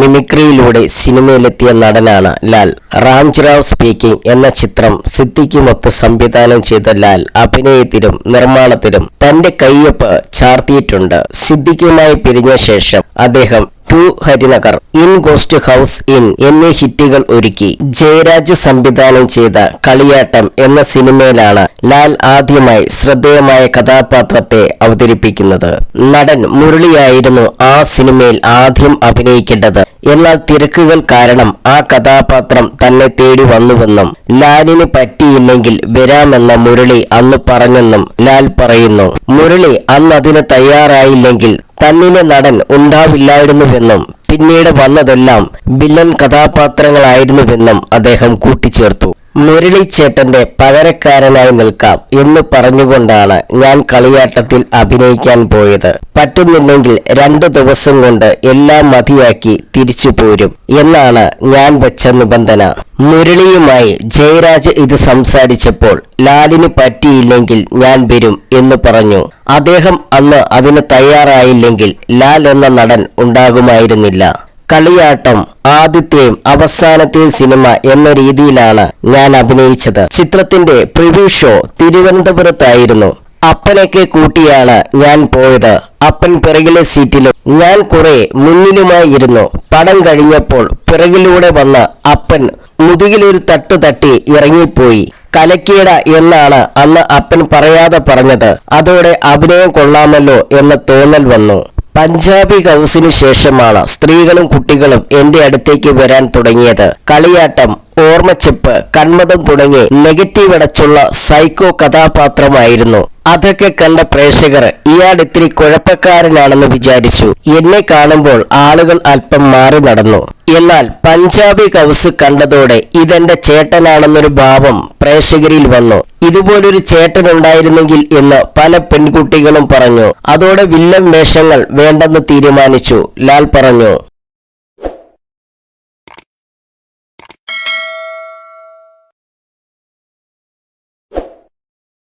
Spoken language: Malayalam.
മിമിക്രിയിലൂടെ സിനിമയിലെത്തിയ നടനാണ് ലാൽ. റാംജിറാവ് സ്പീക്കിംഗ് എന്ന ചിത്രം സിദ്ദിഖുമൊത്ത് സംവിധാനം ചെയ്ത ലാൽ അഭിനയത്തിലും നിർമ്മാണത്തിലും തന്റെ കയ്യൊപ്പ് ചാർത്തിയിട്ടുണ്ട്. സിദ്ദിഖുമായി പിരിഞ്ഞ ശേഷം അദ്ദേഹം two Harinagar, in ghost house inn എന്നീ ഹിറ്റുകൾ ഒരുക്കി. ജയരാജ് സംവിധാനം ചെയ്ത കളിയാട്ടം എന്ന സിനിമയിലാണ് ലാൽ ആദ്യമായി ശ്രദ്ധേയമായ കഥാപാത്രത്തെ അവതരിപ്പിക്കുന്നത്. നടൻ മുരളിയായിരുന്നു ആ സിനിമയിൽ ആദ്യം അഭിനയിക്കേണ്ടത്. എന്നാൽ തിരക്കുകൾ കാരണം ആ കഥാപാത്രം തന്നെ തേടി വന്നുവെന്നും ലാലിന് പറ്റിയില്ലെങ്കിൽ വരാമെന്ന മുരളി അന്ന് പറഞ്ഞെന്നും ലാൽ പറയുന്നു. മുരളി അന്ന് അതിന് തയ്യാറായില്ലെങ്കിൽ തന്നിലെ നടൻ ഉണ്ടാവില്ലായിരുന്നുവെന്നും പിന്നീട് വന്നതെല്ലാം വില്ലൻ കഥാപാത്രങ്ങളായിരുന്നുവെന്നും അദ്ദേഹം കൂട്ടിച്ചേർത്തു. മുരളി ചേട്ടന്റെ പകരക്കാരനായി നിൽക്കാം എന്ന് പറഞ്ഞുകൊണ്ടാണ് ഞാൻ കളിയാട്ടത്തിൽ അഭിനയിക്കാൻ പോയത്. പറ്റുന്നില്ലെങ്കിൽ 2 ദിവസം കൊണ്ട് എല്ലാം മതിയാക്കി തിരിച്ചു പോരും എന്നാണ് ഞാൻ വെച്ച നിബന്ധന. മുരളിയുമായി ജയരാജ് ഇത് സംസാരിച്ചപ്പോൾ ലാലിന് പറ്റിയില്ലെങ്കിൽ ഞാൻ വരും എന്ന് പറഞ്ഞു. അദ്ദേഹം അന്ന് അതിന് തയ്യാറായില്ലെങ്കിൽ ലാൽ എന്ന നടൻ ഉണ്ടാകുമായിരുന്നില്ല. കളിയാട്ടം ആദ്യത്തെയും അവസാനത്തെയും സിനിമ എന്ന രീതിയിലാണ് ഞാൻ അഭിനയിച്ചത്. ചിത്രത്തിന്റെ പ്രിവ്യൂ ഷോ തിരുവനന്തപുരത്തായിരുന്നു. അപ്പനൊക്കെ കൂട്ടിയാണ് ഞാൻ പോയത്. അപ്പൻ പിറകിലെ സീറ്റിലും ഞാൻ കുറെ മുന്നിലുമായി ഇരുന്നു. പടം കഴിഞ്ഞപ്പോൾ പിറകിലൂടെ വന്ന അപ്പൻ മുതുകിലൊരു തട്ടു തട്ടി ഇറങ്ങിപ്പോയി. കലക്കിയട എന്നാണ് അന്ന് അപ്പൻ പറയാതെ പറഞ്ഞത്. അതോടെ അഭിനയം കൊള്ളാമല്ലോ എന്ന തോന്നൽ വന്നു. പഞ്ചാബി ഹൗസിനു ശേഷമാണ് സ്ത്രീകളും കുട്ടികളും എന്റെ അടുത്തേക്ക് വരാൻ തുടങ്ങിയത്. കളിയാട്ടം, ഓർമ്മച്ചെപ്പ്, കന്മദം തുടങ്ങി നെഗറ്റീവ് അടച്ചുള്ള സൈക്കോ കഥാപാത്രമായിരുന്നു. അതൊക്കെ കണ്ട പ്രേക്ഷകർ ഇയാളിത്തിരി കുഴപ്പക്കാരനാണെന്ന് വിചാരിച്ചു. എന്നെ കാണുമ്പോൾ ആളുകൾ അല്പം മാറി നടന്നു. എന്നാൽ പഞ്ചാബി ഹൗസ് കണ്ടതോടെ ഇതെന്റെ ചേട്ടനാണെന്നൊരു ഭാവം പ്രേക്ഷകരിൽ വന്നു. ഇതുപോലൊരു ചേട്ടനുണ്ടായിരുന്നെങ്കിൽ എന്ന് പല പെൺകുട്ടികളും പറഞ്ഞു. അതോടെ വില്ലൻ വേഷങ്ങൾ വേണ്ടെന്ന് തീരുമാനിച്ചു. ലാൽ പറഞ്ഞു.